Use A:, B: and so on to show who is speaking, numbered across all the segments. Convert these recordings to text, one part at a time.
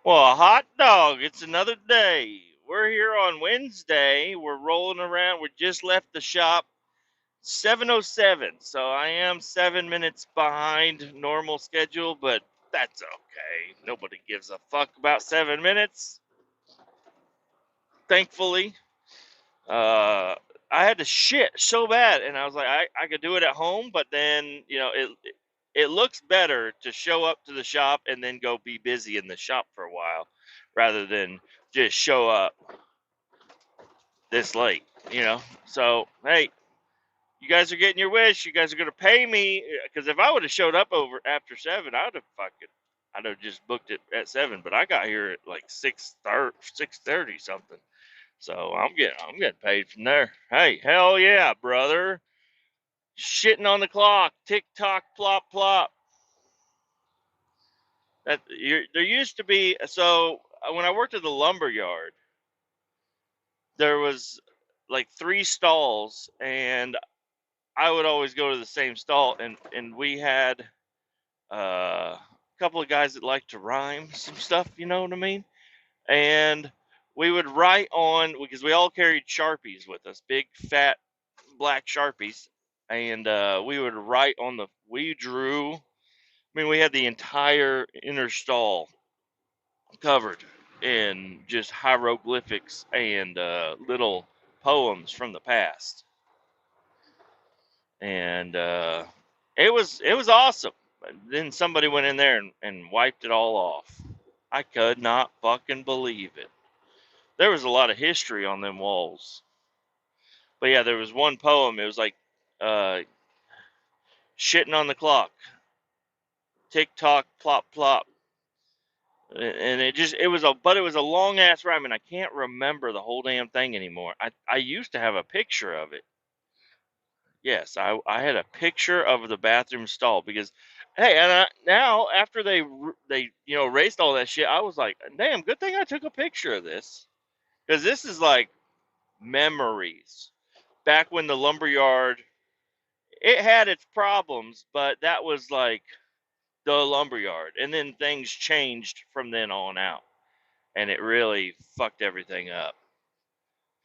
A: Well, a hot dog. It's another day. We're here on Wednesday. We're rolling around. We just left the shop 7:07. So I am 7 minutes behind normal schedule, but that's okay. Nobody gives a fuck about 7 minutes. Thankfully, uh I had to shit so bad, and I was like, I could do it at home, but then it looks better to show up to the shop and then go be busy in the shop for a while rather than just show up this late, So, hey, you guys are getting your wish. You guys are going to pay me, because if I would have showed up over after 7, I'd have just booked it at 7, but I got here at like 6:30 something. So I'm getting paid from there. Hey, hell yeah, brother. Shitting on the clock. Tick tock, plop plop. There used to be, so when I worked at the lumber yard, there was like 3 stalls, and I would always go to the same stall, and we had a couple of guys that liked to rhyme some stuff, you know what I mean? And we would write on, because we all carried Sharpies with us, big fat black Sharpies, and we would write on we drew. I mean, we had the entire inner stall covered in just hieroglyphics and little poems from the past, and it was awesome. But then somebody went in there and wiped it all off. I could not fucking believe it. There was a lot of history on them walls. But yeah, there was one poem. It was like, uh, shitting on the clock, tick tock, plop plop, and it was a long ass rhyme, and I can't remember the whole damn thing anymore. I used to have a picture of it. Yes, I had a picture of the bathroom stall, because, hey, and now after they erased all that shit, I was like, damn, good thing I took a picture of this, because this is like memories back when the lumberyard, it had its problems, but that was like the lumberyard, and then things changed from then on out, and it really fucked everything up.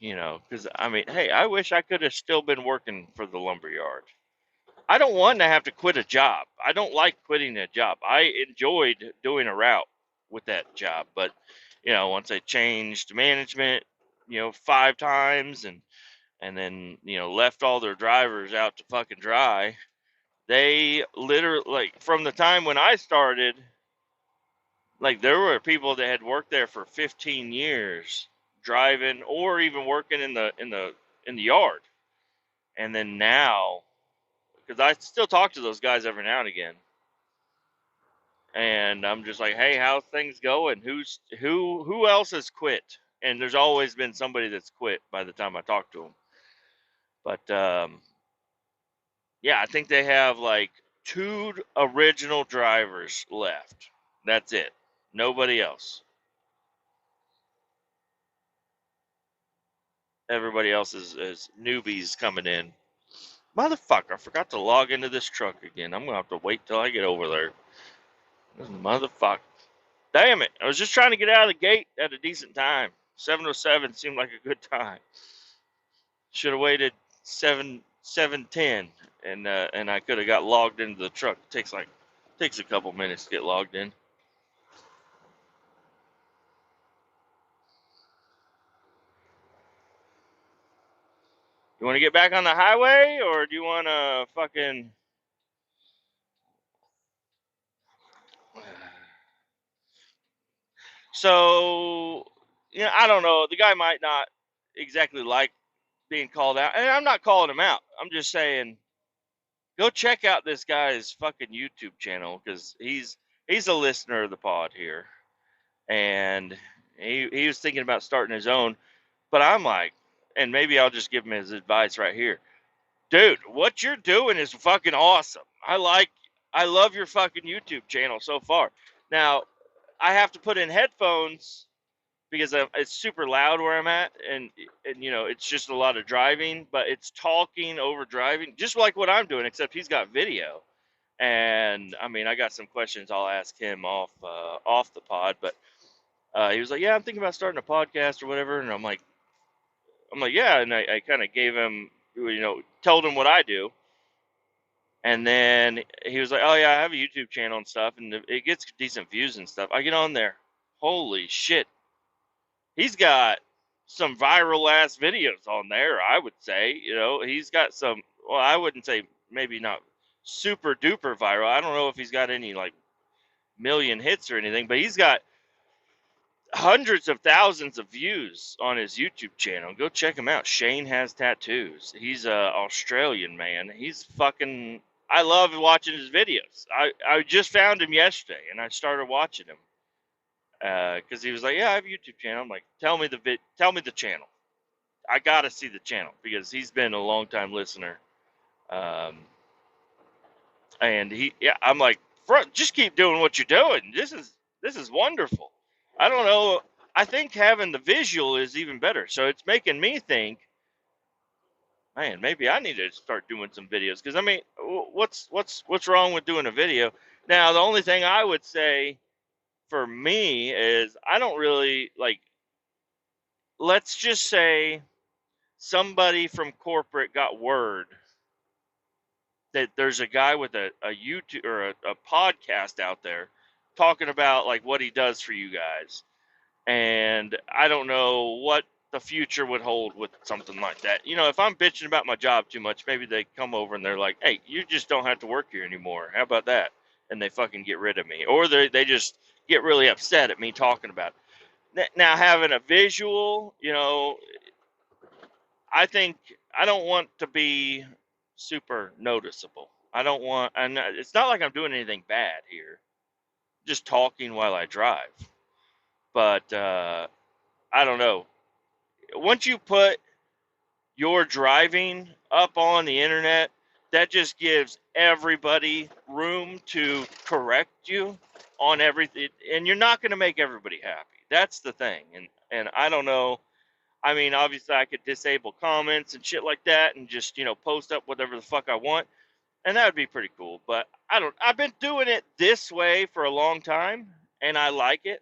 A: Because I mean, hey, I wish I could have still been working for the lumberyard. I don't want to have to quit a job. I don't like quitting a job. I enjoyed doing a route with that job, but once I changed management, 5 times, and then left all their drivers out to fucking dry. They literally, like, from the time when I started, like, there were people that had worked there for 15 years driving, or even working in the yard. And then now, because I still talk to those guys every now and again, and I'm just like, hey, how's things going? Who else has quit? And there's always been somebody that's quit by the time I talk to them. But yeah, I think they have like 2 original drivers left. That's it. Nobody else. Everybody else is newbies coming in. Motherfucker, I forgot to log into this truck again. I'm gonna have to wait till I get over there. This motherfucker. Damn it. I was just trying to get out of the gate at a decent time. 7:07 seemed like a good time. Should have waited 7:10, and I could have got logged into the truck. Takes a couple minutes to get logged in. You want to get back on the highway, or do you want to fucking? So, I don't know. The guy might not exactly like being called out, and I'm not calling him out. I'm just saying, go check out this guy's fucking YouTube channel, because he's a listener of the pod here, and he was thinking about starting his own. But I'm like, and maybe I'll just give him his advice right here. Dude, what you're doing is fucking awesome. I love your fucking YouTube channel so far. Now, I have to put in headphones because it's super loud where I'm at, and it's just a lot of driving, but it's talking over driving, just like what I'm doing, except he's got video. And I mean, I got some questions I'll ask him off the pod, but He was like, "Yeah, I'm thinking about starting a podcast or whatever," and I'm like, "Yeah," and I kind of gave him, told him what I do, and then he was like, "Oh yeah, I have a YouTube channel and stuff, and it gets decent views and stuff." I get on there, holy shit, he's got some viral ass videos on there. I would say, he's got some. Well, I wouldn't say maybe not super duper viral. I don't know if he's got any like million hits or anything, but he's got hundreds of thousands of views on his YouTube channel. Go check him out. Shane Has Tattoos. He's a Australian man. He's fucking. I love watching his videos. I just found him yesterday and I started watching him because he was like, "Yeah, I have a YouTube channel." I'm like, tell me the channel. I gotta see the channel because he's been a long time listener. Um, and yeah, I'm like, just keep doing what you're doing. This is wonderful. I don't know. I think having the visual is even better. So it's making me think, man, maybe I need to start doing some videos. Because I mean, what's wrong with doing a video? Now, the only thing I would say for me is I don't really like. Let's just say somebody from corporate got word that there's a guy with a YouTube or a podcast out there talking about like what he does for you guys. And I don't know what the future would hold with something like that. If I'm bitching about my job too much, maybe they come over and they're like, "Hey, you just don't have to work here anymore. How about that?" And they fucking get rid of me. Or they just get really upset at me talking about it. Now, having a visual, I think I don't want to be super noticeable. I don't want, and it's not like I'm doing anything bad here. Just talking while I drive. But I don't know. Once you put your driving up on the internet, that just gives everybody room to correct you on everything, and you're not going to make everybody happy. That's the thing. And I don't know. I mean, obviously, I could disable comments and shit like that, and just post up whatever the fuck I want, and that would be pretty cool. But I don't. I've been doing it this way for a long time, and I like it.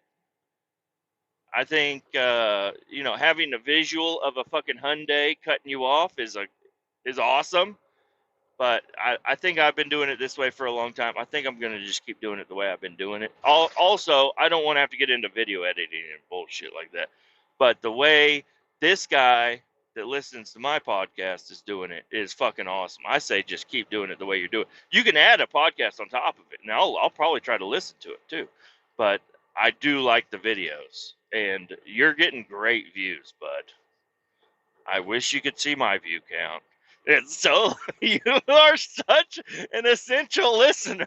A: I think having a visual of a fucking Hyundai cutting you off is awesome. But I think I've been doing it this way for a long time. I think I'm gonna just keep doing it the way I've been doing it. Also, I don't want to have to get into video editing and bullshit like that. But the way this guy that listens to my podcast is doing it is fucking awesome. I say just keep doing it the way you're doing. You can add a podcast on top of it. Now I'll probably try to listen to it too. But I do like the videos, and you're getting great views, bud. I wish you could see my view count. And so you are such an essential listener.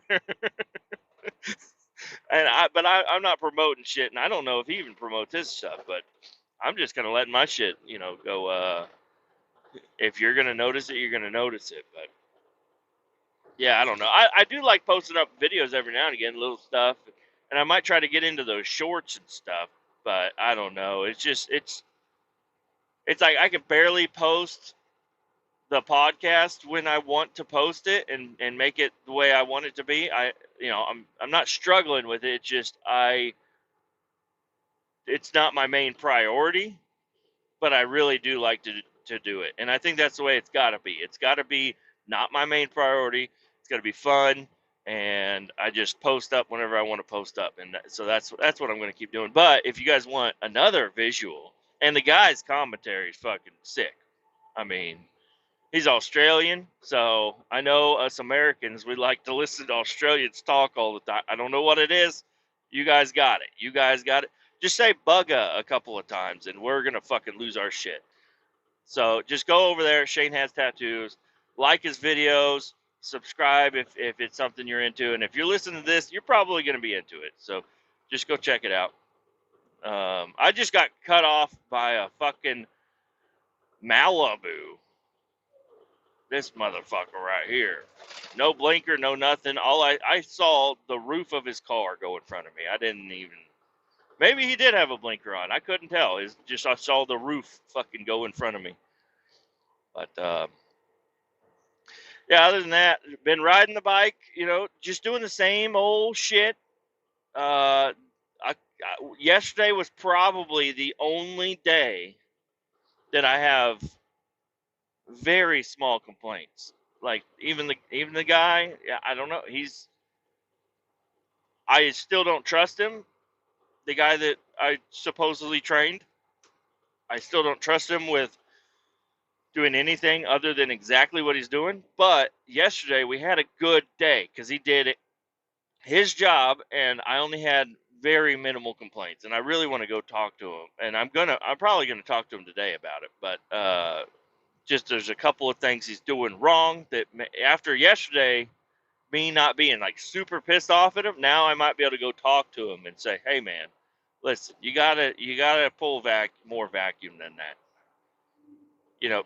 A: I'm not promoting shit, and I don't know if he even promotes his stuff, but I'm just gonna let my shit, go. If you're gonna notice it, you're gonna notice it. But yeah, I don't know. I do like posting up videos every now and again, little stuff, and I might try to get into those shorts and stuff. But I don't know. It's like I can barely post the podcast when I want to post it and make it the way I want it to be. I'm not struggling with it. It's just it's not my main priority, but I really do like to do it. And I think that's the way it's got to be. It's got to be not my main priority. It's got to be fun, and I just post up whenever I want to post up. And so that's what I'm going to keep doing. But if you guys want another visual, and the guy's commentary is fucking sick. I mean, he's Australian, so I know us Americans, we like to listen to Australians talk all the time. I don't know what it is. You guys got it. You guys got it. Just say bugga a couple of times, and we're going to fucking lose our shit. So just go over there. Shane Has Tattoos. Like his videos. Subscribe if it's something you're into. And if you're listening to this, you're probably going to be into it. So just go check it out. I just got cut off by a fucking Malibu. This motherfucker right here. No blinker, no nothing. I saw the roof of his car go in front of me. I didn't even. Maybe he did have a blinker on. I couldn't tell. It's just I saw the roof fucking go in front of me. But yeah, other than that, been riding the bike. Just doing the same old shit. I yesterday was probably the only day that I have very small complaints. Like even the guy, yeah, I don't know. I still don't trust him. The guy that I supposedly trained, I still don't trust him with doing anything other than exactly what he's doing. But yesterday we had a good day because he did his job, and I only had very minimal complaints. And I really want to go talk to him, and I'm probably gonna talk to him today about it. But just there's a couple of things he's doing wrong that after yesterday, me not being like super pissed off at him, now I might be able to go talk to him and say, hey man, listen, you gotta pull more vacuum than that.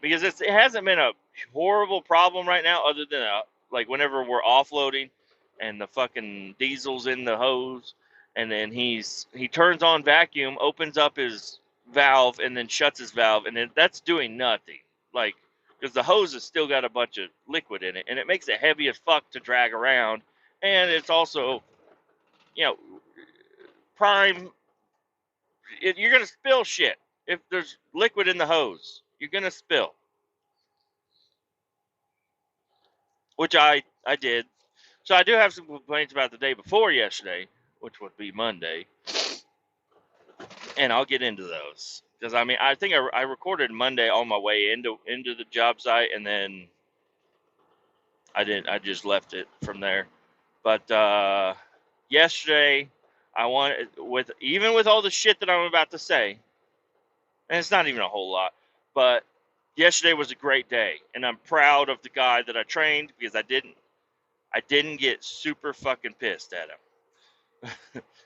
A: Because it hasn't been a horrible problem right now, other than like whenever we're offloading and the fucking diesel's in the hose, and then he turns on vacuum, opens up his valve, and then shuts his valve, and then that's doing nothing. Like, because the hose has still got a bunch of liquid in it, and it makes it heavy as fuck to drag around, and it's also, you know, prime. You're gonna spill shit if there's liquid in the hose. You're gonna spill. Which I did. So I do have some complaints about the day before yesterday, which would be Monday, and I'll get into those because I mean I think I recorded Monday on my way into the job site, and then I just left it from there. But yesterday I wanted with all the shit that I'm about to say, and it's not even a whole lot, but yesterday was a great day, and I'm proud of the guy that I trained because I didn't get super fucking pissed at him.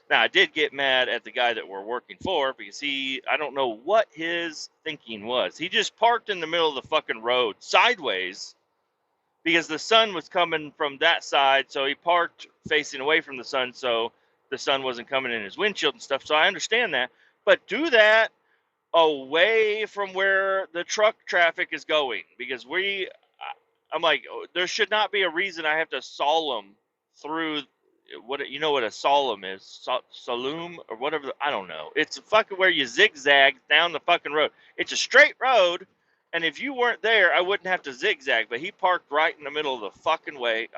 A: Now, I did get mad at the guy that we're working for because I don't know what his thinking was. He just parked in the middle of the fucking road sideways because the sun was coming from that side. So he parked facing away from the sun so the sun wasn't coming in his windshield and stuff. So I understand that. But do that away from where the truck traffic is going because I'm like, there should not be a reason I have to solemn through what a solemn is, saloon or whatever. I don't know. It's fucking where you zigzag down the fucking road. It's a straight road, and if you weren't there, I wouldn't have to zigzag. But he parked right in the middle of the fucking way.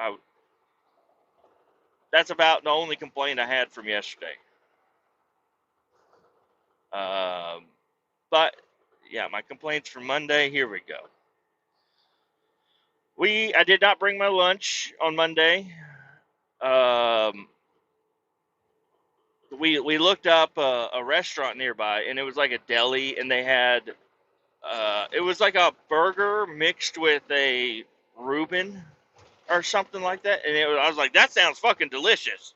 A: That's about the only complaint I had from yesterday. Um, but yeah, my complaints from Monday. Here we go. I did not bring my lunch on Monday. Um, we looked up a restaurant nearby, and it was like a deli, and they had it was like a burger mixed with a Reuben or something like that, and I was like, that sounds fucking delicious.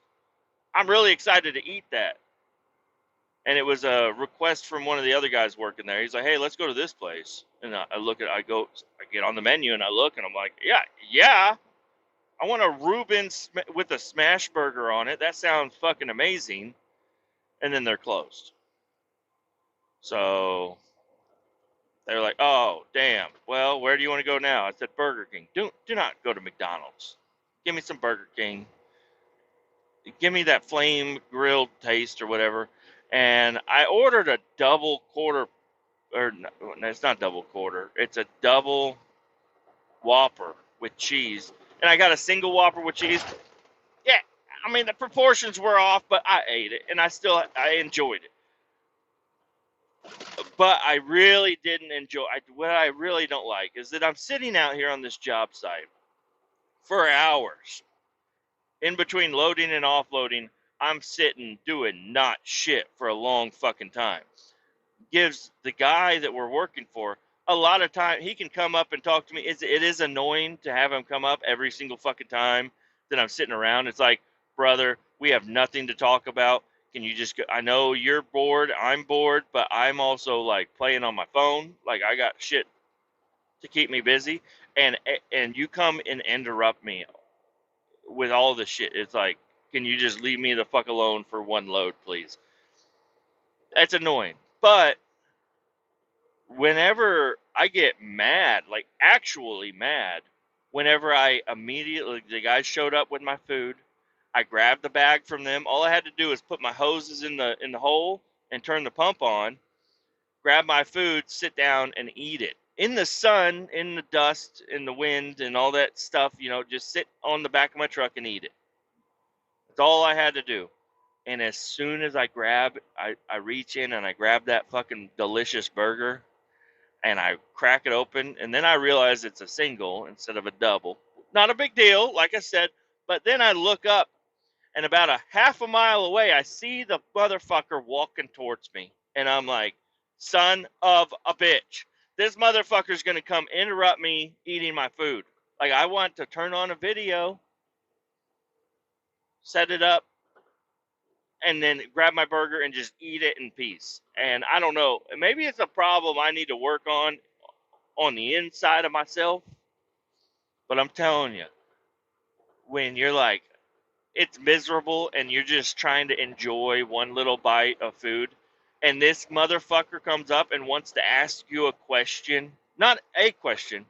A: I'm really excited to eat that. And it was a request from one of the other guys working there. He's like, hey, let's go to this place. And I get on the menu and I look, and I'm like, yeah, I want a Reuben with a smash burger on it. That sounds fucking amazing. And then they're closed. So they were like, oh, damn. Well, where do you want to go now? I said, Burger King. Do not go to McDonald's. Give me some Burger King. Give me that flame grilled taste or whatever. And I ordered a double quarter, or no, it's not double quarter. It's a double Whopper with cheese. And I got a single Whopper with cheese. Yeah, I mean, the proportions were off, but I ate it, and I enjoyed it. But I really didn't enjoy. What I really don't like is that I'm sitting out here on this job site for hours in between loading and offloading. I'm sitting doing not shit for a long fucking time. Gives the guy that we're working for a lot of time. He can come up and talk to me. It is annoying to have him come up every single fucking time that I'm sitting around. It's like, brother, we have nothing to talk about. Can you just go? I know you're bored. I'm bored, but I'm also like playing on my phone. Like I got shit to keep me busy, and you come and interrupt me with all the shit. It's like, can you just leave me the fuck alone for one load, please? That's annoying. But whenever I get mad, like actually mad, whenever the guy showed up with my food, I grabbed the bag from them. All I had to do was put my hoses in the hole and turn the pump on, grab my food, sit down, and eat it. In the sun, in the dust, in the wind, and all that stuff, just sit on the back of my truck and eat it. That's all I had to do. And as soon as I reach in and I grab that fucking delicious burger and I crack it open, and then I realize it's a single instead of a double. Not a big deal, like I said, but then I look up, and about a half a mile away, I see the motherfucker walking towards me. And I'm like, son of a bitch. This motherfucker's going to come interrupt me eating my food. Like, I want to turn on a video, set it up, and then grab my burger and just eat it in peace. And I don't know, maybe it's a problem I need to work on the inside of myself. But I'm telling you, when you're like, it's miserable and you're just trying to enjoy one little bite of food, and this motherfucker comes up and wants to ask you a question, not a question,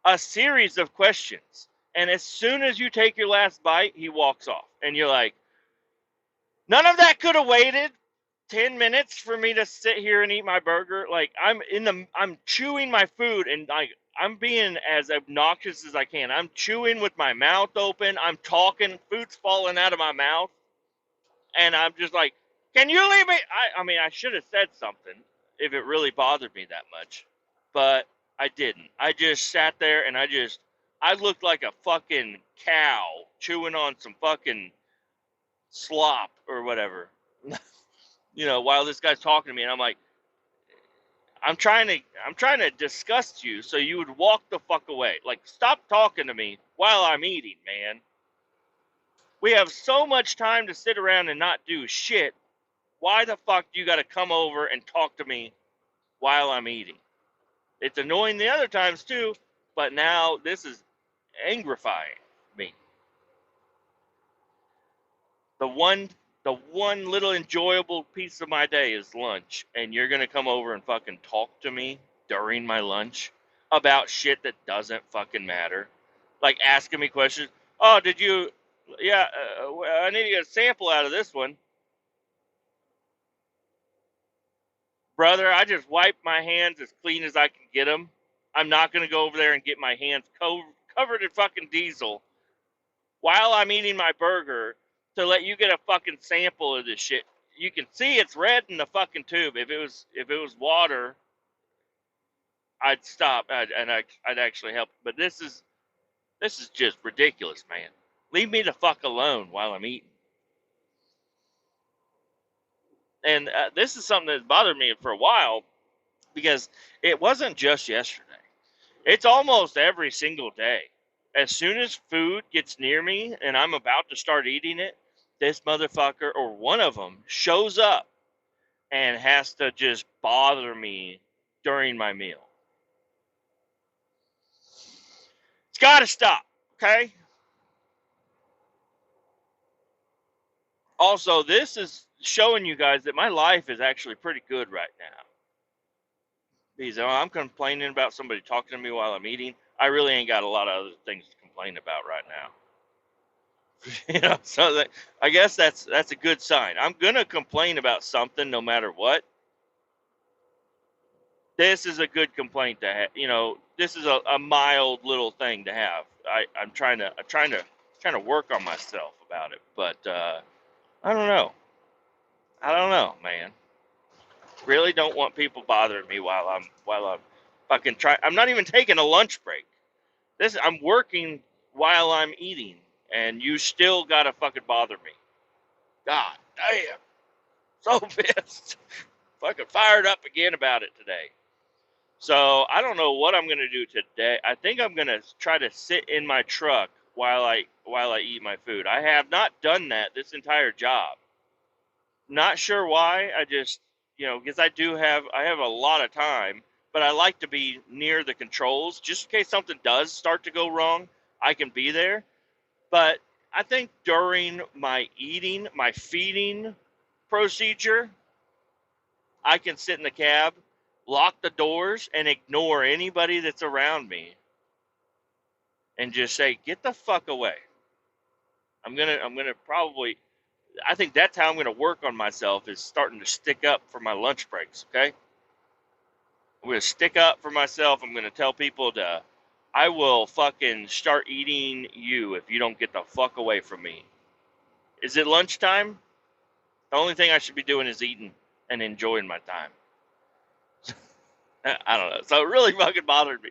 A: a series of questions. And as soon as you take your last bite, he walks off. And you're like, none of that could have waited 10 minutes for me to sit here and eat my burger. Like, I'm chewing my food, and I'm being as obnoxious as I can. I'm chewing with my mouth open. I'm talking, food's falling out of my mouth. And I'm just like, can you leave me? I mean, I should have said something if it really bothered me that much. But I didn't. I just sat there and I looked like a fucking cow chewing on some fucking slop or whatever. While this guy's talking to me, and I'm like, I'm trying to disgust you so you would walk the fuck away. Like, stop talking to me while I'm eating, man. We have so much time to sit around and not do shit. Why the fuck do you got to come over and talk to me while I'm eating? It's annoying the other times too, but now this is angrifying me. The one little enjoyable piece of my day is lunch, and you're gonna come over and fucking talk to me during my lunch about shit that doesn't fucking matter, like asking me questions. Oh, did you? Yeah, I need to get a sample out of this one. Brother, I just wipe my hands as clean as I can get them. I'm not going to go over there and get my hands covered in fucking diesel while I'm eating my burger to let you get a fucking sample of this shit. You can see it's red in the fucking tube. If it was water, I'd stop and I'd actually help. But this is just ridiculous, man. Leave me the fuck alone while I'm eating. And this is something that's bothered me for a while, because it wasn't just yesterday. It's almost every single day. As soon as food gets near me and I'm about to start eating it, this motherfucker or one of them shows up and has to just bother me during my meal. It's got to stop, okay? Also, this is showing you guys that my life is actually pretty good right now. Because I'm complaining about somebody talking to me while I'm eating. I really ain't got a lot of other things to complain about right now. So I guess that's a good sign. I'm gonna complain about something no matter what. This is a good complaint to have. This is a mild little thing to have. I'm trying to work on myself about it, but I don't know. I don't know, man. Really don't want people bothering me while I'm fucking trying. I'm not even taking a lunch break. I'm working while I'm eating, and you still gotta fucking bother me. God damn, so pissed. Fucking fired up again about it today. So I don't know what I'm gonna do today. I think I'm gonna try to sit in my truck while I eat my food. I have not done that this entire job. Not sure why. I just because I have a lot of time, but I like to be near the controls just in case something does start to go wrong. I can be there. But I think during my feeding procedure, I can sit in the cab, lock the doors, and ignore anybody that's around me and just say, get the fuck away. I'm gonna probably. I think that's how I'm gonna work on myself is starting to stick up for my lunch breaks. Okay, I'm gonna stick up for myself. I'm gonna tell people to. I will fucking start eating you if you don't get the fuck away from me. Is it lunchtime? The only thing I should be doing is eating and enjoying my time. I don't know. So it really fucking bothered me.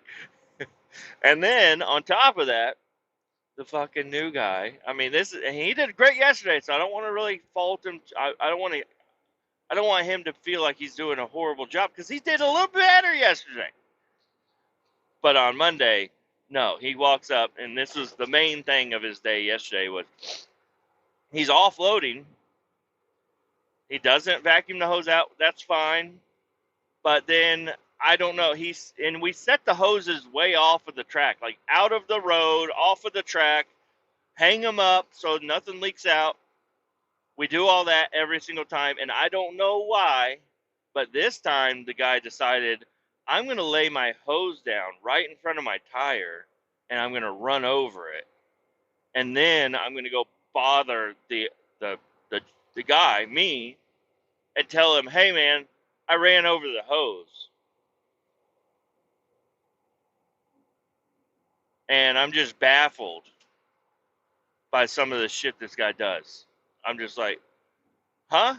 A: And then on top of that, the fucking new guy. I mean, he did great yesterday, so I don't want to really fault him. I don't want to. I don't want him to feel like he's doing a horrible job because he did a little better yesterday. But on Monday, no, he walks up, and this was the main thing of his day yesterday was he's offloading. He doesn't vacuum the hose out. That's fine. But then I don't know. And we set the hoses way off of the track, like out of the road, off of the track, hang them up so nothing leaks out. We do all that every single time, and I don't know why, but this time the guy decided I'm going to lay my hose down right in front of my tire, and I'm going to run over it, and then I'm going to go bother the the the guy, me, and tell him, hey man, I ran over the hose. And I'm just baffled by some of the shit this guy does. I'm just like, huh?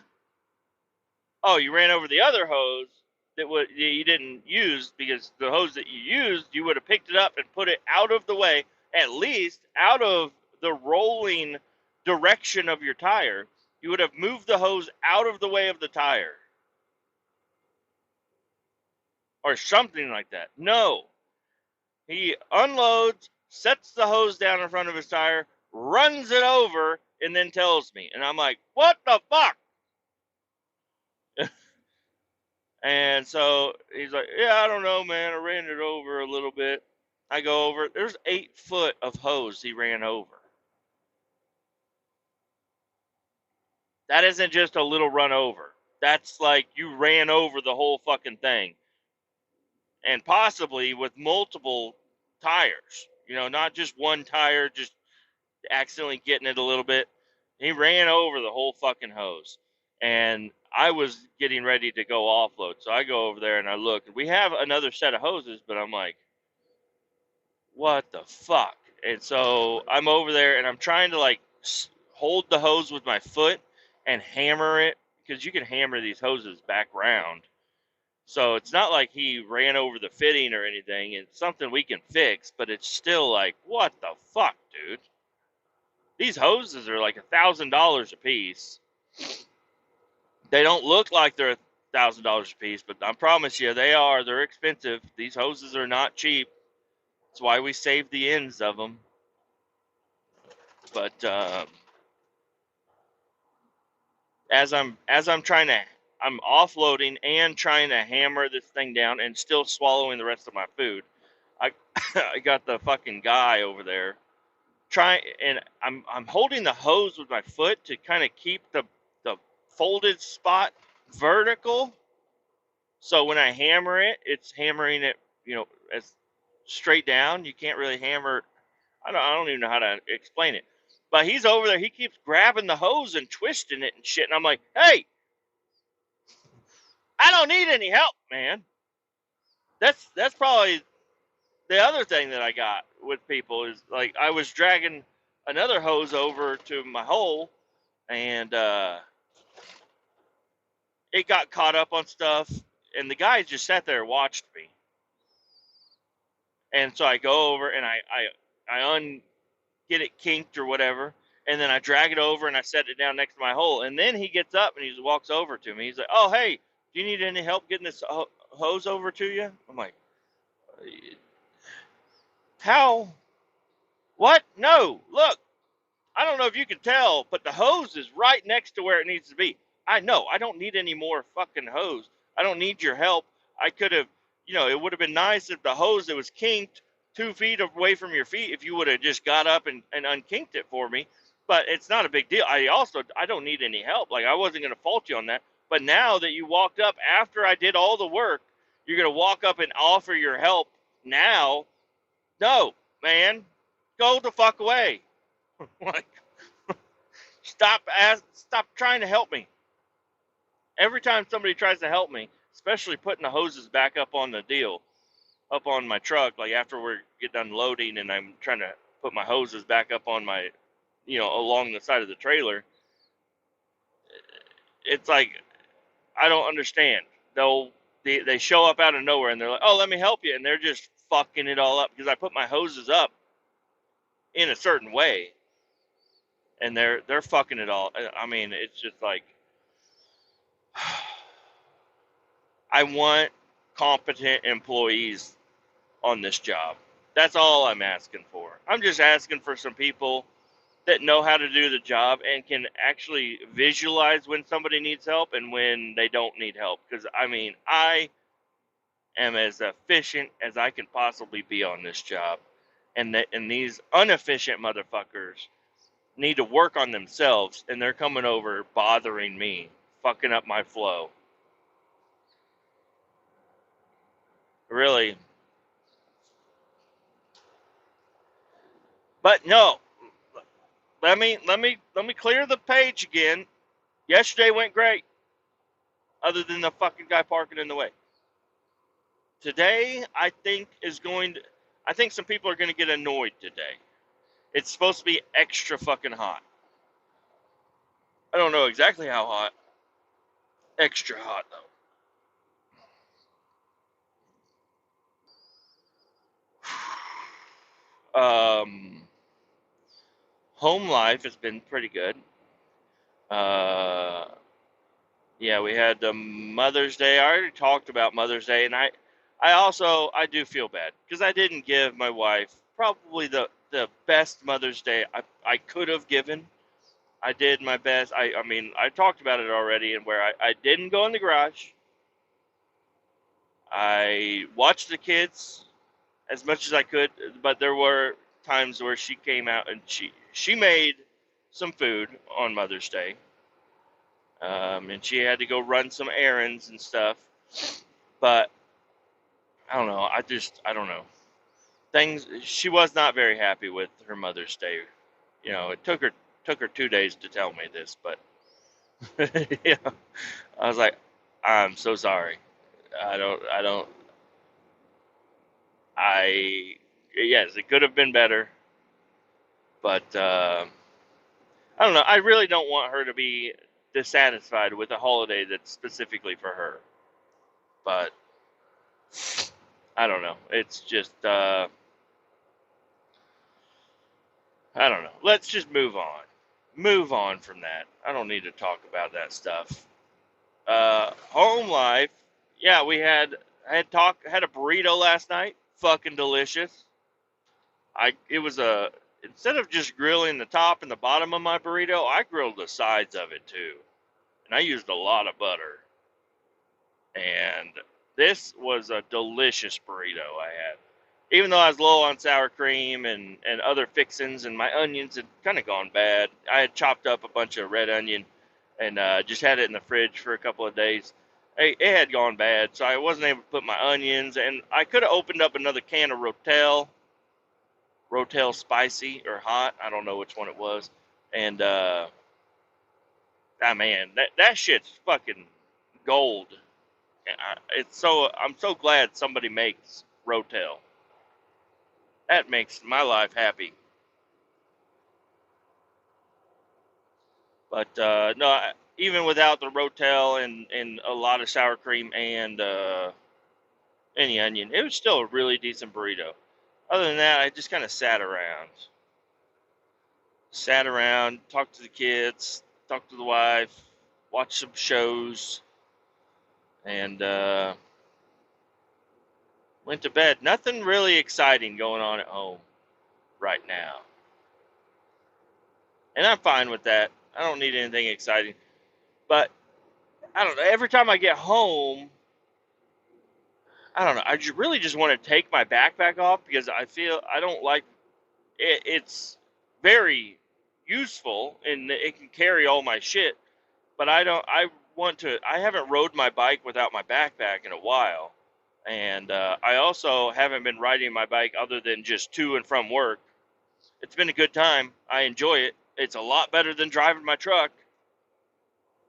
A: Oh, you ran over the other hose that you didn't use because the hose that you used, you would have picked it up and put it out of the way, at least out of the rolling direction of your tire. You would have moved the hose out of the way of the tire or something like that. No, he unloads, sets the hose down in front of his tire, runs it over, and then tells me. And I'm like, what the fuck? And so he's like, yeah, I don't know, man. I ran it over a little bit. I go over. There's 8 foot of hose he ran over. That isn't just a little run over. That's like you ran over the whole fucking thing. And possibly with multiple tires. You know, not just one tire, just accidentally getting it a little bit. He ran over the whole fucking hose. And I was getting ready to go offload. So I go over there and I look. We have another set of hoses, but I'm like, what the fuck? And so I'm over there and I'm trying to like hold the hose with my foot and hammer it because you can hammer these hoses back round. So it's not like he ran over the fitting or anything. It's something we can fix, but it's still like, what the fuck, dude? These hoses are like $1,000 a piece. They don't look like they're $1,000 a piece, but I promise you, they are. They're expensive. These hoses are not cheap. That's why we save the ends of them. But as I'm trying to, I'm offloading and trying to hammer this thing down and still swallowing the rest of my food. I I got the fucking guy over there trying, and I'm holding the hose with my foot to kind of keep the folded spot vertical. So when I hammer it, it's hammering it, as straight down. You can't really hammer. I don't even know how to explain it. But he's over there. He keeps grabbing the hose and twisting it and shit. And I'm like, hey, I don't need any help, man. That's probably the other thing that I got with people is like I was dragging another hose over to my hole, and it got caught up on stuff, and the guy just sat there and watched me. And so I go over and I get it kinked or whatever, and then I drag it over and I set it down next to my hole. And then he gets up and he walks over to me. He's like, "Oh, hey, do you need any help getting this hose over to you?" I'm like, "How? What? No, look, I don't know if you can tell, but the hose is right next to where it needs to be. I know. I don't need any more fucking hose. I don't need your help. I could have, it would have been nice if the hose that was kinked 2 feet away from your feet, if you would have just got up and unkinked it for me. But it's not a big deal. I don't need any help. Like, I wasn't going to fault you on that. But now that you walked up after I did all the work, you're going to walk up and offer your help now? No, man. Go the fuck away." Like, Stop trying to help me. Every time somebody tries to help me, especially putting the hoses back up on the deal, up on my truck, like after we get done loading and I'm trying to put my hoses back up on my, along the side of the trailer, it's like, I don't understand. They show up out of nowhere and they're like, oh, let me help you. And they're just fucking it all up because I put my hoses up in a certain way and they're fucking it all. I mean, it's just like, I want competent employees on this job. That's all I'm asking for. I'm just asking for some people that know how to do the job and can actually visualize when somebody needs help and when they don't need help. Because, I mean, I am as efficient as I can possibly be on this job. And these inefficient motherfuckers need to work on themselves, and they're coming over bothering me, fucking up my flow. Really. But no, let me clear the page again. Yesterday went great, other than the fucking guy parking in the way. Today, I think some people are going to get annoyed today. It's supposed to be extra fucking hot. I don't know exactly how hot. Extra hot, though. Home life has been pretty good. Uh, yeah, we had Mother's Day. I already talked about Mother's Day, and I do feel bad because I didn't give my wife probably the best Mother's Day I could have given. I did my best. I mean, I talked about it already, and where I didn't go in the garage. I watched the kids as much as I could, but there were times where she came out and she made some food on Mother's Day, and she had to go run some errands and stuff. But I don't know. I don't know. Things she was not very happy with her Mother's Day. It took her 2 days to tell me this, but I was like, I'm so sorry. I don't. I Yes, it could have been better, but I don't know. I really don't want her to be dissatisfied with a holiday that's specifically for her. But I don't know. It's just I don't know. Let's just move on. Move on from that. I don't need to talk about that stuff. Home life. Yeah, I had a burrito last night. Fucking delicious. It was instead of just grilling the top and the bottom of my burrito, I grilled the sides of it too. And I used a lot of butter. And this was a delicious burrito I had. Even though I was low on sour cream and other fixins, and my onions had kind of gone bad, I had chopped up a bunch of red onion and just had it in the fridge for a couple of days. It had gone bad, so I wasn't able to put my onions, and I could have opened up another can of Rotel spicy or hot. I don't know which one it was. And, man, that shit's fucking gold. I'm so glad somebody makes Rotel. That makes my life happy. But no, even without the Rotel and a lot of sour cream and any onion, it was still a really decent burrito. Other than that, I just kind of sat around, talked to the kids, talked to the wife, watched some shows, and went to bed. Nothing really exciting going on at home right now. And I'm fine with that. I don't need anything exciting. But I don't know. Every time I get home, I don't know. I really just want to take my backpack off because I feel I don't like it. It's very useful and it can carry all my shit. But I don't. I want to. I haven't rode my bike without my backpack in a while, and I also haven't been riding my bike other than just to and from work. It's been a good time. I enjoy it, It's a lot better than driving my truck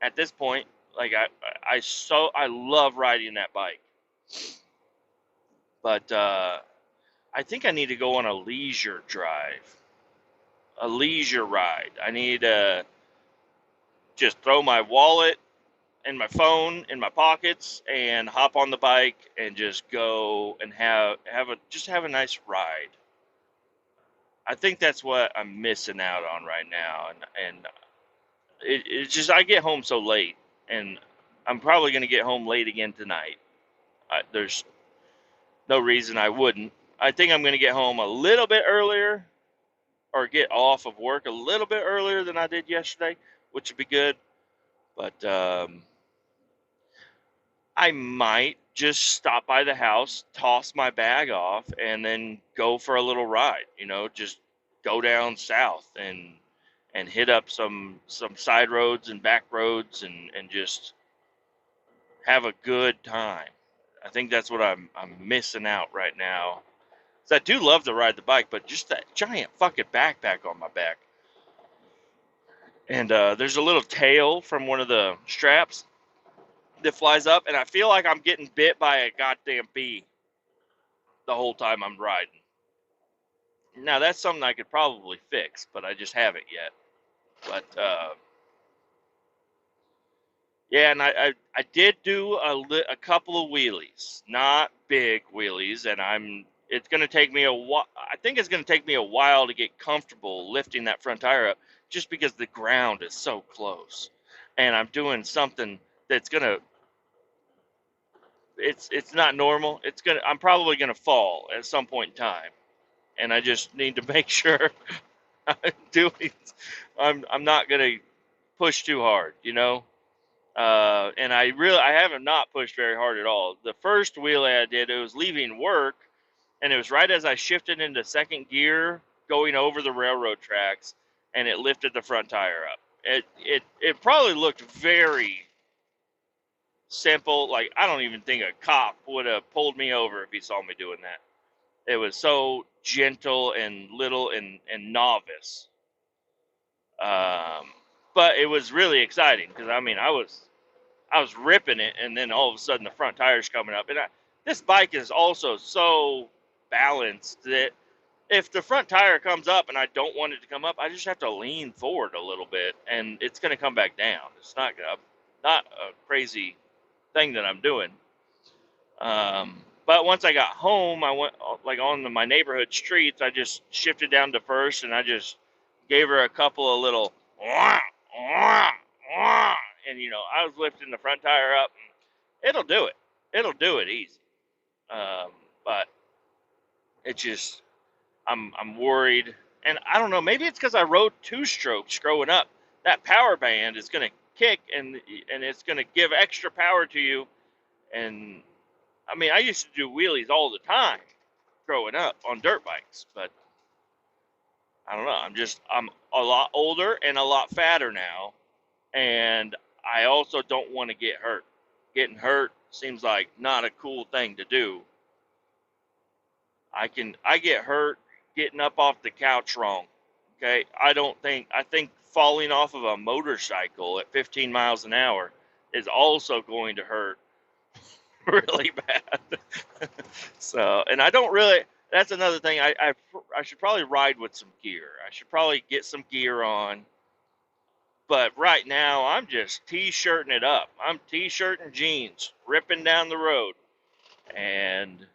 A: at this point. Like I love riding that bike, but I think I need to go on a leisure drive, a leisure ride. I need to just throw my wallet and my phone in my pockets and hop on the bike and just go and have a nice ride. I think that's what I'm missing out on right now, and it's just I get home so late, and I'm probably going to get home late again tonight. There's no reason I wouldn't. I think I'm going to get home a little bit earlier, or get off of work a little bit earlier than I did yesterday, which would be good. But I might just stop by the house, toss my bag off, and then go for a little ride. Just go down south and hit up some side roads and back roads and just have a good time. I think that's what I'm missing out right now. 'Cause I do love to ride the bike, but just that giant fucking backpack on my back. And there's a little tail from one of the straps that flies up, and I feel like I'm getting bit by a goddamn bee the whole time I'm riding. Now that's something I could probably fix, but I just haven't yet. But yeah, and I did do a couple of wheelies, not big wheelies, and it's going to take me a while. I think it's going to take me a while to get comfortable lifting that front tire up, just because the ground is so close, and I'm doing something that's gonna. It's not normal. I'm probably gonna fall at some point in time, and I just need to make sure I'm doing. I'm not gonna push too hard, and I haven't not pushed very hard at all. The first wheelie I did, it was leaving work, and it was right as I shifted into second gear, going over the railroad tracks, and it lifted the front tire up. It probably looked very simple. Like, I don't even think a cop would have pulled me over if he saw me doing that. It was so gentle and little and novice. But it was really exciting because I was ripping it, and then all of a sudden the front tire's coming up. And this bike is also so balanced that if the front tire comes up and I don't want it to come up, I just have to lean forward a little bit, and it's going to come back down. It's not a crazy thing that I'm doing. But once I got home, I went like on my neighborhood streets. I just shifted down to first, and I just gave her a couple of little wah, wah, wah, and I was lifting the front tire up. And it'll do it. It'll do it easy. But it's just I'm worried, and I don't know. Maybe it's because I rode two strokes growing up. That power band is gonna kick, and it's gonna give extra power to you. And I used to do wheelies all the time growing up on dirt bikes, but I don't know. I'm a lot older and a lot fatter now, and I also don't want to get hurt. Getting hurt seems like not a cool thing to do. I get hurt getting up off the couch wrong. Okay? I think falling off of a motorcycle at 15 miles an hour is also going to hurt really bad. So, and I don't really. That's another thing. I should probably ride with some gear. I should probably get some gear on. But right now, I'm just t-shirting it up. I'm t-shirt and jeans, ripping down the road, and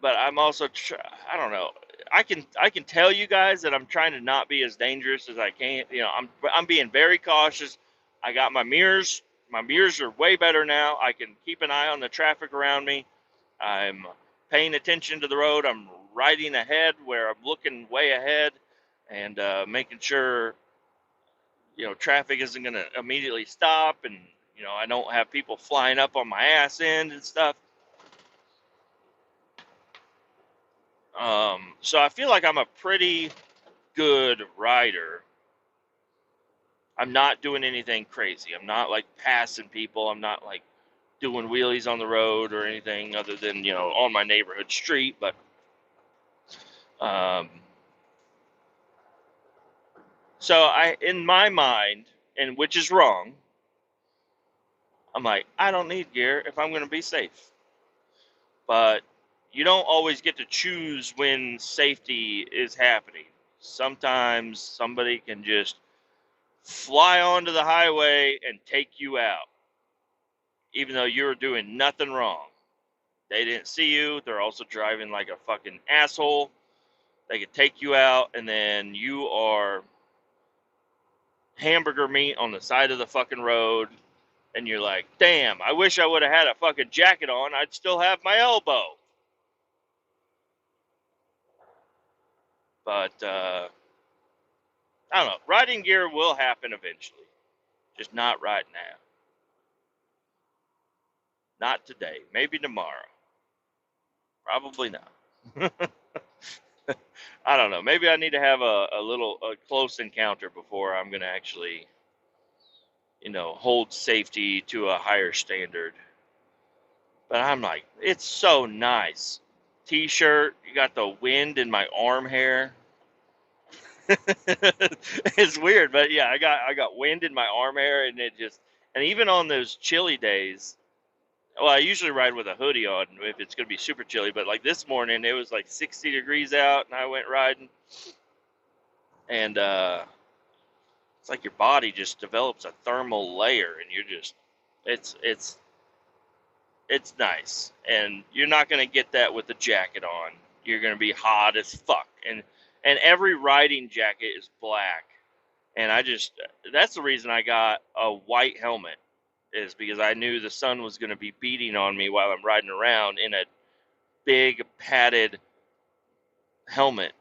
A: but I'm also I don't know. I can tell you guys that I'm trying to not be as dangerous as I can. I'm being very cautious. I got my mirrors. My mirrors are way better now. I can keep an eye on the traffic around me. I'm paying attention to the road. I'm riding ahead where I'm looking way ahead, and making sure traffic isn't going to immediately stop, and I don't have people flying up on my ass end and stuff. So I feel like I'm a pretty good rider. I'm not doing anything crazy. I'm not like passing people. I'm not like doing wheelies on the road or anything other than on my neighborhood street. But um, So in my mind, and which is wrong, I'm like, I don't need gear if I'm going to be safe. But you don't always get to choose when safety is happening. Sometimes somebody can just fly onto the highway and take you out, even though you're doing nothing wrong. They didn't see you. They're also driving like a fucking asshole. They could take you out, and then you are hamburger meat on the side of the fucking road. And you're like, damn, I wish I would have had a fucking jacket on. I'd still have my elbow. But, I don't know. Riding gear will happen eventually. Just not right now. Not today. Maybe tomorrow. Probably not. I don't know. Maybe I need to have a close encounter before I'm going to actually, hold safety to a higher standard. But I'm like, it's so nice. T-shirt, you got the wind in my arm hair. It's weird, but yeah, I got wind in my arm hair, and even on those chilly days, well, I usually ride with a hoodie on if it's gonna be super chilly, but like this morning it was like 60 degrees out, and I went riding, and it's like your body just develops a thermal layer, and it's it's nice, and you're not gonna get that with the jacket on. You're gonna be hot as fuck, and every riding jacket is black. And that's the reason I got a white helmet, is because I knew the sun was going to be beating on me while I'm riding around in a big padded helmet.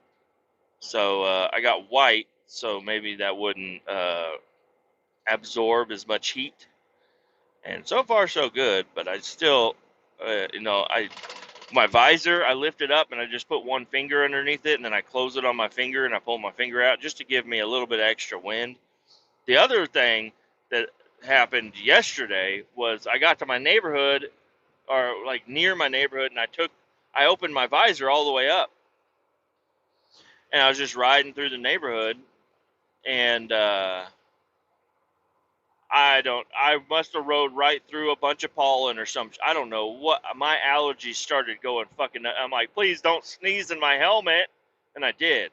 A: So I got white, so maybe that wouldn't absorb as much heat. And so far, so good. But I still, my visor, I lift it up and I just put one finger underneath it, and then I close it on my finger and I pull my finger out just to give me a little bit extra wind. The other thing that happened yesterday was I got to my neighborhood, or like near my neighborhood, and I opened my visor all the way up, and I was just riding through the neighborhood, and I must have rode right through a bunch of pollen or something. I don't know what, my allergies started going fucking. I'm like, please don't sneeze in my helmet, and I did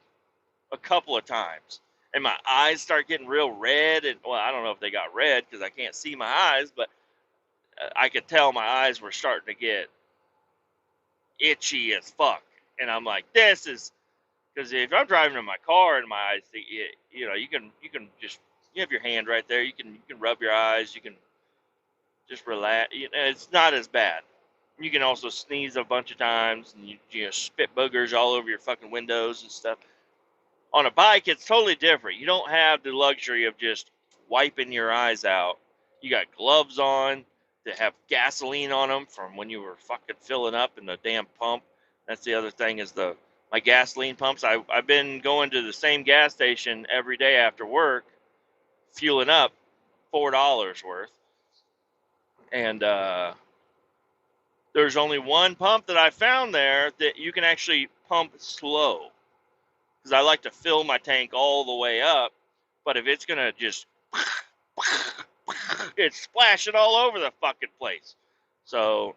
A: a couple of times. And my eyes start getting real red, and well, I don't know if they got red because I can't see my eyes, but I could tell my eyes were starting to get itchy as fuck. And I'm like, this is because if I'm driving in my car and my eyes, you can just, you have your hand right there. You can rub your eyes. You can just relax. It's not as bad. You can also sneeze a bunch of times, and you spit boogers all over your fucking windows and stuff. On a bike, it's totally different. You don't have the luxury of just wiping your eyes out. You got gloves on that have gasoline on them from when you were fucking filling up in the damn pump. That's the other thing, is my gasoline pumps. I've been going to the same gas station every day after work, fueling up $4 worth. And there's only one pump that I found there that you can actually pump slow, because I like to fill my tank all the way up. But if it's gonna just, it's splashing all over the fucking place. So,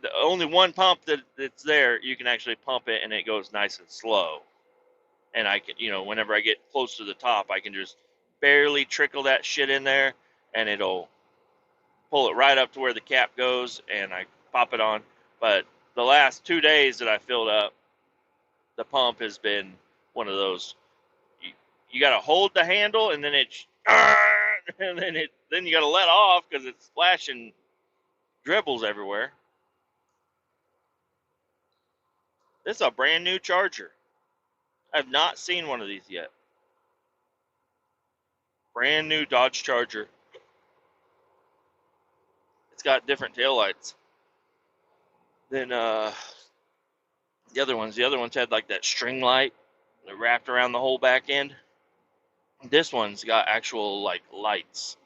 A: the only one pump that's there, you can actually pump it, and it goes nice and slow. And I can, whenever I get close to the top, I can just barely trickle that shit in there, and it'll pull it right up to where the cap goes, and I pop it on. But the last 2 days that I filled up, the pump has been one of those. You got to hold the handle, and then and then you got to let off because it's splashing dribbles everywhere. This is a brand new Charger. I've not seen one of these yet. Brand new Dodge Charger. It's got different taillights than the other ones. The other ones had like that string light that wrapped around the whole back end. This one's got actual like lights.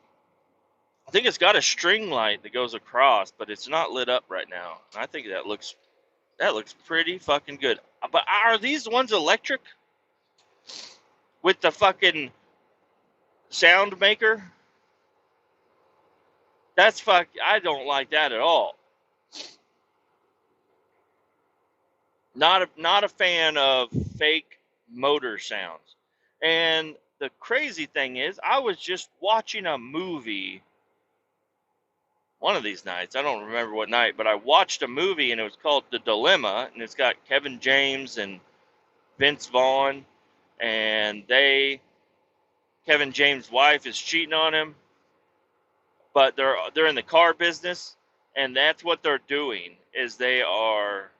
A: I think it's got a string light that goes across, but it's not lit up right now. I think that looks pretty fucking good. But are these ones electric? with the fucking sound maker. That's fuck. I don't like that at all. Not a fan of fake motor sounds. And the crazy thing is, I was just watching a movie one of these nights. I don't remember what night, but I watched a movie and it was called The Dilemma, and it's got Kevin James and Vince Vaughn, and Kevin James' wife is cheating on him, but they're in the car business, and that's what they're doing is they are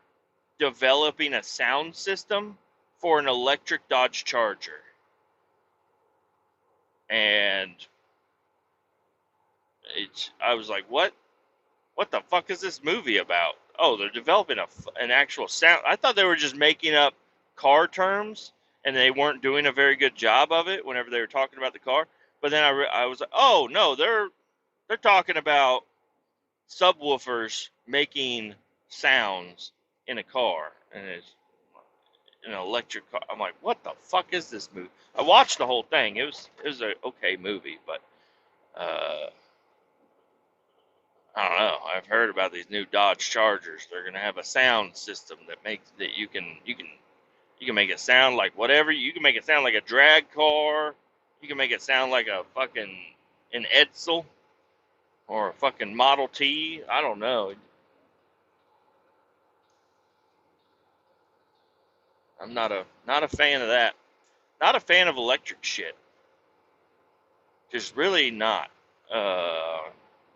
A: developing a sound system for an electric Dodge Charger. And I was like, what the fuck is this movie about? Oh, they're developing an actual sound. I thought they were just making up car terms, and they weren't doing a very good job of it whenever they were talking about the car. But then I was like, oh no, they're talking about subwoofers making sounds in a car, and it's an electric car. I'm like, what the fuck is this movie? I watched the whole thing. It was a okay movie, but I don't know. I've heard about these new Dodge Chargers. They're gonna have a sound system that makes that you can make it sound like whatever. You can make it sound like a drag car. You can make it sound like a fucking an Edsel or a fucking Model T. I don't know. I'm not a fan of that. Not a fan of electric shit. Just really not. Uh,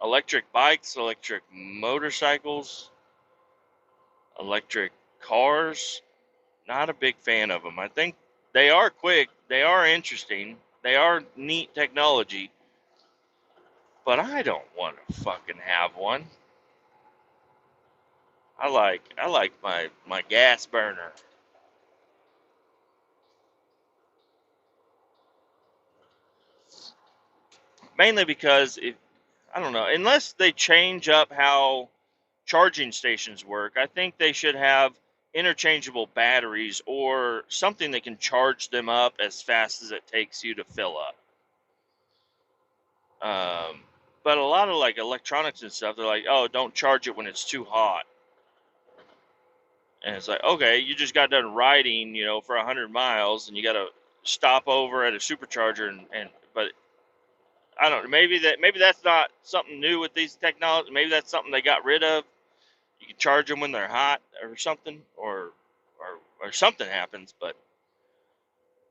A: Electric bikes, electric motorcycles, electric cars. Not a big fan of them. I think they are quick, they are interesting, they are neat technology, but I don't want to fucking have one. I like my gas burner. Mainly because I don't know, unless they change up how charging stations work, I think they should have interchangeable batteries or something that can charge them up as fast as it takes you to fill up. Um, but a lot of like electronics and stuff, they're like, oh, don't charge it when it's too hot. And it's like, okay, you just got done riding, for 100 miles, and you got to stop over at a supercharger, but I don't know, maybe that's not something new with these technologies. Maybe that's something they got rid of. You can charge them when they're hot or something, or something happens. But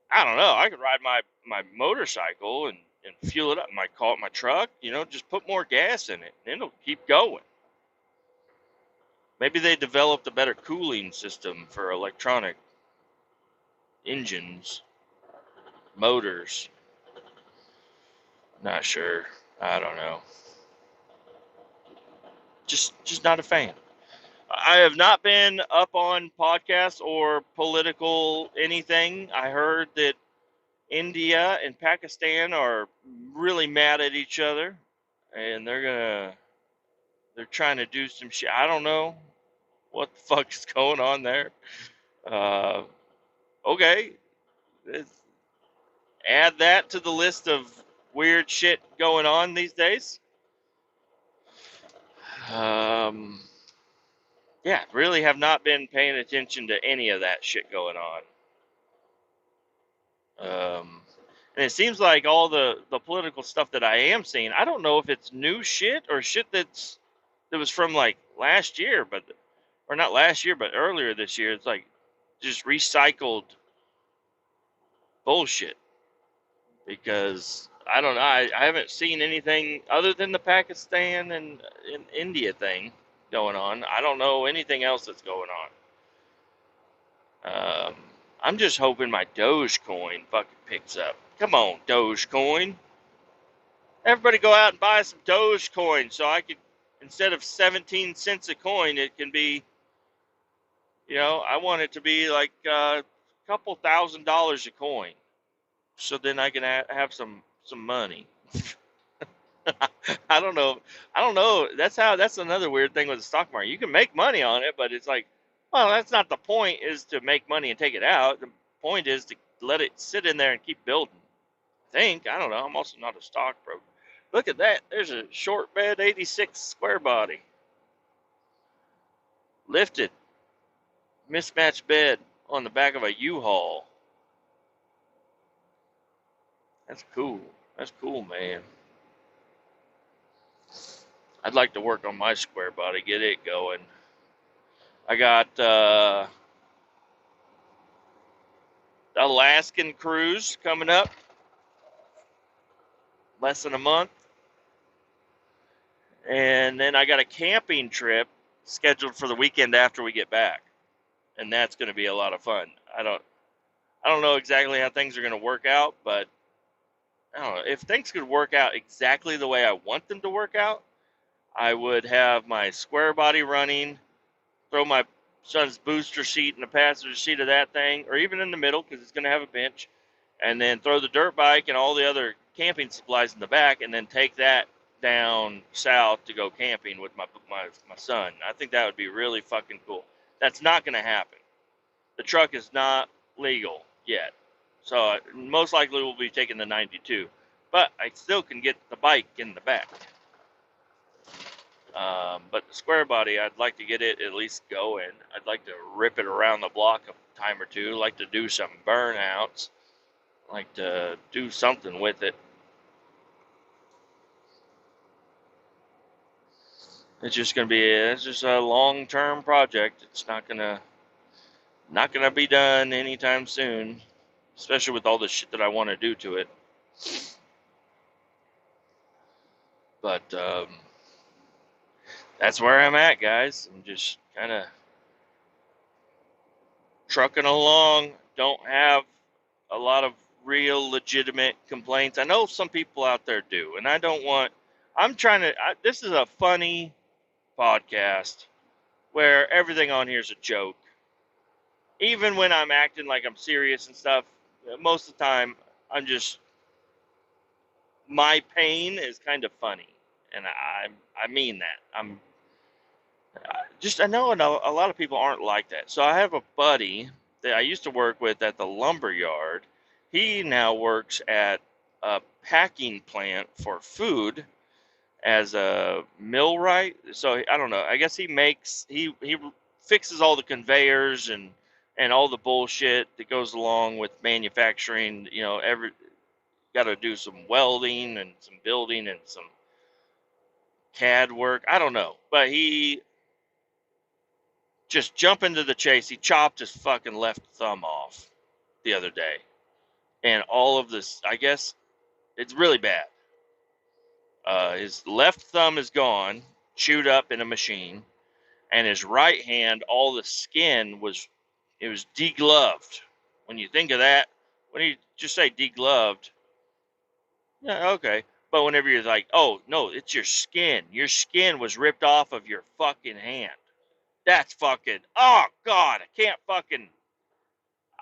A: I don't know. I could ride my motorcycle and fuel it up. Might call it my truck. Just put more gas in it, and it'll keep going. Maybe they developed a better cooling system for electronic engines, motors. Not sure. I don't know. Just not a fan. I have not been up on podcasts or political anything. I heard that India and Pakistan are really mad at each other, and they're trying to do some shit. I don't know what the fuck is going on there. Uh, okay, add that to the list of weird shit going on these days. Um, yeah, really have not been paying attention to any of that shit going on. And it seems like all the political stuff that I am seeing, I don't know if it's new shit or shit that was from like last year, or not last year, but earlier this year. It's like just recycled bullshit because I don't know. I haven't seen anything other than the Pakistan and India thing going on. I don't know anything else that's going on. I'm just hoping my Dogecoin fucking picks up. Come on, Dogecoin. Everybody go out and buy some Dogecoin so I could, instead of 17 cents a coin, it can be, I want it to be like a couple $1,000s a coin. So then I can have some money. I don't know. I don't know. That's another weird thing with the stock market. You can make money on it, but it's like, well, that's not the point, is to make money and take it out. The point is let it sit in there and keep building. I don't know. I'm also not a stockbroker. Look at that. There's a short bed 86 square body. Lifted. Mismatched bed on the back of a U-Haul. That's cool. That's cool, man. I'd like to work on my square body, get it going. I got the Alaskan cruise coming up. Less than a month. And then I got a camping trip scheduled for the weekend after we get back. And that's going to be a lot of fun. I don't know exactly how things are going to work out, but I don't know. If things could work out exactly the way I want them to work out, I would have my square body running, throw my son's booster seat in the passenger seat of that thing, or even in the middle because it's going to have a bench, and then throw the dirt bike and all the other camping supplies in the back, and then take that down south to go camping with my son. I think that would be really fucking cool. That's not going to happen. The truck is not legal yet, so most likely we'll be taking the 92. But I still can get the bike in the back. But the square body, I'd like to get it at least going. I'd like to rip it around the block a time or two. I'd like to do some burnouts. I'd like to do something with it. It's just a long-term project. It's not gonna be done anytime soon, especially with all the shit that I want to do to it. But that's where I'm at, guys. I'm just kind of trucking along. Don't have a lot of real legitimate complaints. I know some people out there do, and this is a funny podcast where everything on here is a joke. Even when I'm acting like I'm serious and stuff, most of the time my pain is kind of funny, and I mean that. I know a lot of people aren't like that. So I have a buddy that I used to work with at the lumber yard. He now works at a packing plant for food as a millwright. So I don't know. I guess he fixes all the conveyors and all the bullshit that goes along with manufacturing. Got to do some welding and some building and some CAD work. I don't know, but he just jump into the chase. He chopped his fucking left thumb off the other day. And all of this, I guess, it's really bad. His left thumb is gone, chewed up in a machine. And his right hand, all the skin was degloved. When you think of that, when you just say degloved, yeah, okay. But whenever you're like, oh, no, it's your skin. Your skin was ripped off of your fucking hand. That's fucking, oh, God,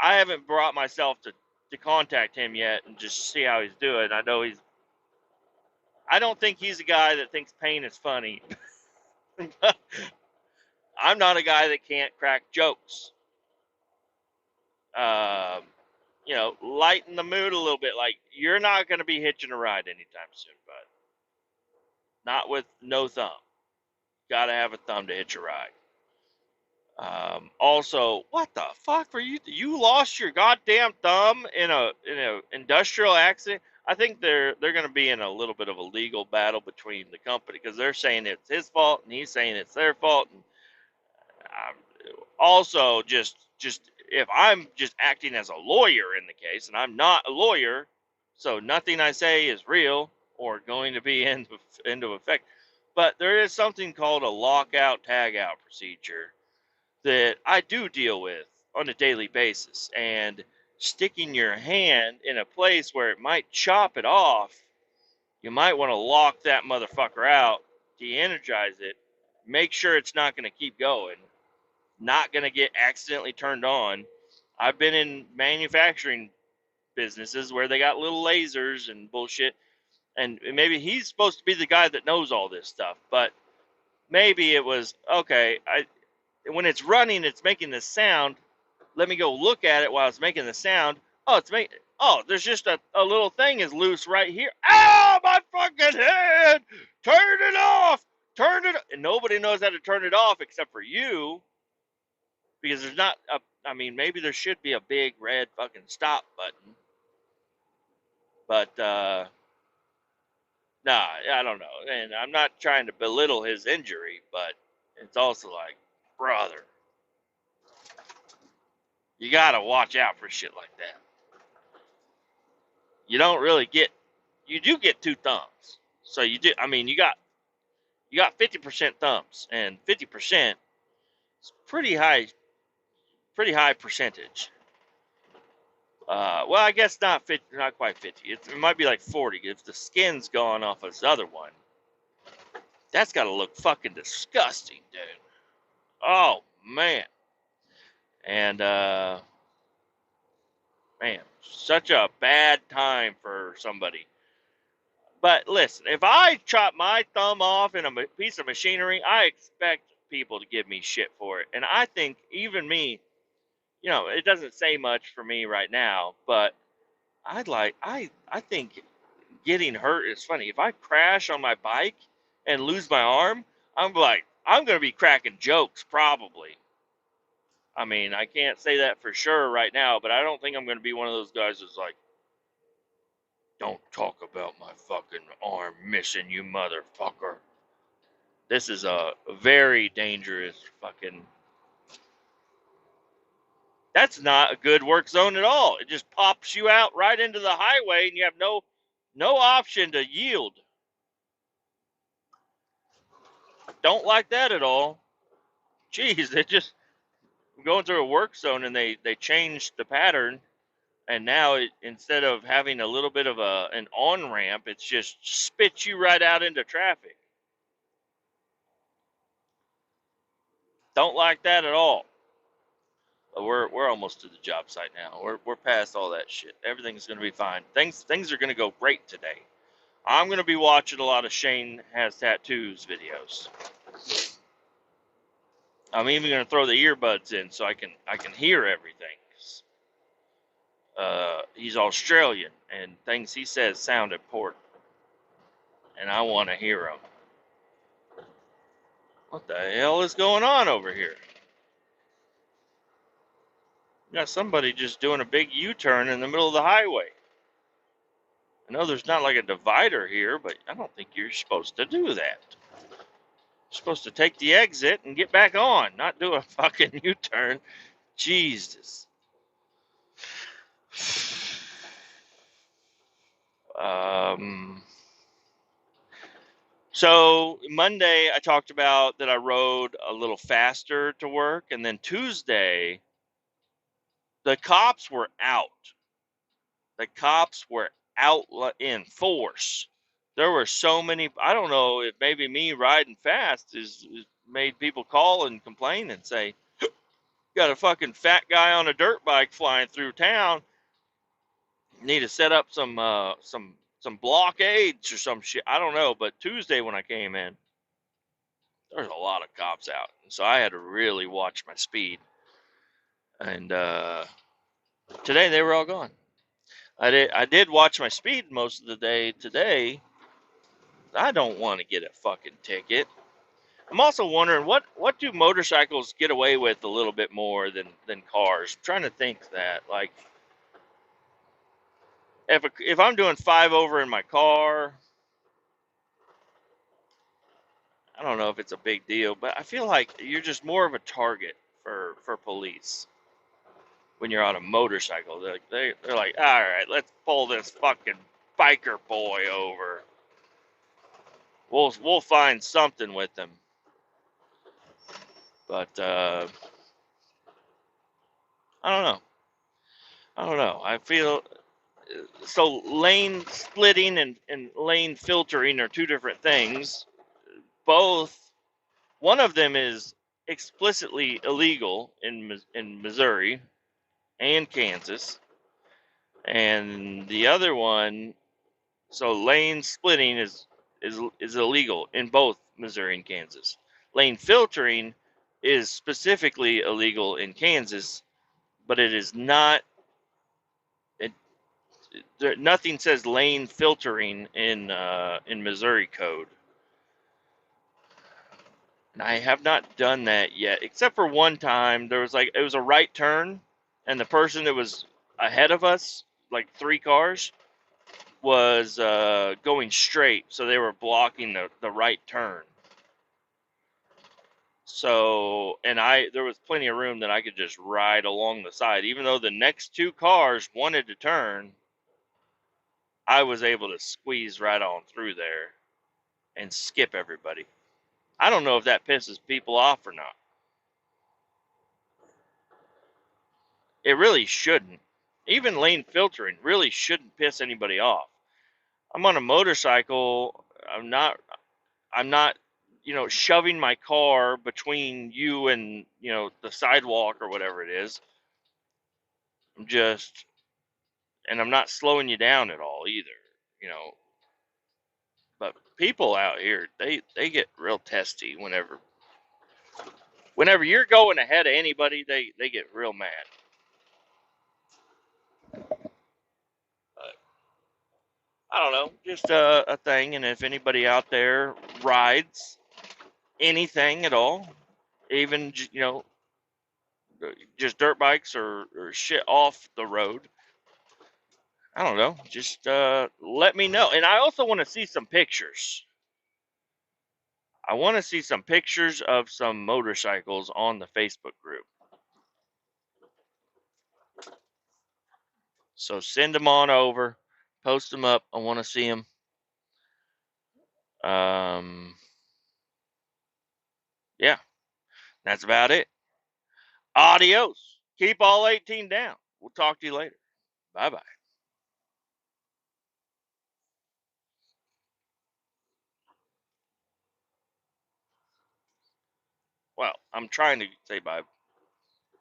A: I haven't brought myself to contact him yet and just see how he's doing. I don't think he's a guy that thinks pain is funny. I'm not a guy that can't crack jokes. Lighten the mood a little bit. Like, you're not going to be hitching a ride anytime soon, bud. Not with no thumb. Got to have a thumb to hitch a ride. Also, what the fuck were you? You lost your goddamn thumb in a industrial accident. I think they're going to be in a little bit of a legal battle between the company because they're saying it's his fault and he's saying it's their fault. And also, just if I'm just acting as a lawyer in the case, and I'm not a lawyer, so nothing I say is real or going to be into effect. But there is something called a lockout tagout procedure that I do deal with on a daily basis, and sticking your hand in a place where it might chop it off, you might want to lock that motherfucker out, de-energize it, make sure it's not going to keep going, not going to get accidentally turned on. I've been in manufacturing businesses where they got little lasers and bullshit, and maybe he's supposed to be the guy that knows all this stuff, but maybe it was, okay, when it's running, it's making this sound. Let me go look at it while it's making the sound. Oh, it's me. Oh, there's just a little thing is loose right here. Ow, my fucking head! Turn it off! Turn it. And nobody knows how to turn it off except for you, because there's not a. I mean, maybe there should be a big red fucking stop button, but nah, I don't know. And I'm not trying to belittle his injury, but it's also like, brother, you gotta watch out for shit like that. You don't really get. You do get two thumbs, so you do. I mean, you got 50% thumbs, and 50% is pretty high percentage. Well, I guess not 50, not quite 50. It might be like 40 if the skin's gone off of this other one. That's got to look fucking disgusting, dude. Oh man, and man, such a bad time for somebody. But listen, if I chop my thumb off in a piece of machinery, I expect people to give me shit for it, and I think even me, it doesn't say much for me right now, but I think getting hurt is funny. If I crash on my bike and lose my arm, I'm gonna be cracking jokes probably. I mean, I can't say that for sure right now, but I don't think I'm gonna be one of those guys that's like, don't talk about my fucking arm missing, you motherfucker. This is a very dangerous fucking. That's not a good work zone at all. It just pops you out right into the highway, and you have no option to yield. Don't like that at all. Jeez, they just going through a work zone, and they changed the pattern, and now instead of having a little bit of an on ramp, it's just spits you right out into traffic. Don't like that at all. But we're almost to the job site now. We're past all that shit. Everything's gonna be fine. Things are gonna go great today. I'm gonna be watching a lot of Shane Has Tattoos videos. I'm even gonna throw the earbuds in so I can hear everything. He's Australian, and things he says sound important, and I want to hear them. What the hell is going on over here? You got somebody just doing a big U-turn in the middle of the highway. I know there's not like a divider here, but I don't think you're supposed to do that. You're supposed to take the exit and get back on, not do a fucking U-turn. Jesus. So Monday I talked about that I rode a little faster to work, and then Tuesday the cops were out. The cops were out in force. There were so many. I don't know if maybe me riding fast is made people call and complain and say, "Got a fucking fat guy on a dirt bike flying through town. Need to set up some blockades or some shit." I don't know. But Tuesday when I came in, there was a lot of cops out, and so I had to really watch my speed. And today they were all gone. I did watch my speed most of the day today. I don't want to get a fucking ticket. I'm also wondering what do motorcycles get away with a little bit more than cars? I'm trying to think that, like, if I'm doing 5 over in my car, I don't know if it's a big deal, but I feel like you're just more of a target for police when you're on a motorcycle. They're like, all right, let's pull this fucking biker boy over. We'll find something with him. But I don't know. I feel so lane splitting and lane filtering are two different things. Both, one of them is explicitly illegal in Missouri and Kansas, and the other one, so lane splitting is illegal in both Missouri and Kansas. Lane filtering is specifically illegal in Kansas, but it nothing says lane filtering in Missouri code, and I have not done that yet. Except for one time, there was like it was a right turn, and the person that was ahead of us, like 3 cars, was going straight, so they were blocking the right turn. So, and there was plenty of room that I could just ride along the side, even though the next 2 cars wanted to turn. I was able to squeeze right on through there and skip everybody. I don't know if that pisses people off or not. It really shouldn't. Even lane filtering really shouldn't piss anybody off. I'm on a motorcycle. I'm not, shoving my car between you and, the sidewalk or whatever it is. I'm just, and I'm not slowing you down at all either, you know. But people out here, they get real testy whenever you're going ahead of anybody, they get real mad. But I don't know, just a thing. And if anybody out there rides anything at all, even just dirt bikes or shit off the road, I don't know, just let me know. And I also want to see some pictures. I want to see some pictures of some motorcycles on the Facebook group. So send them on over, post them up. I want to see them. Yeah, that's about it. Adios. Keep all 18 down. We'll talk to you later. Bye bye. Well, I'm trying to say bye.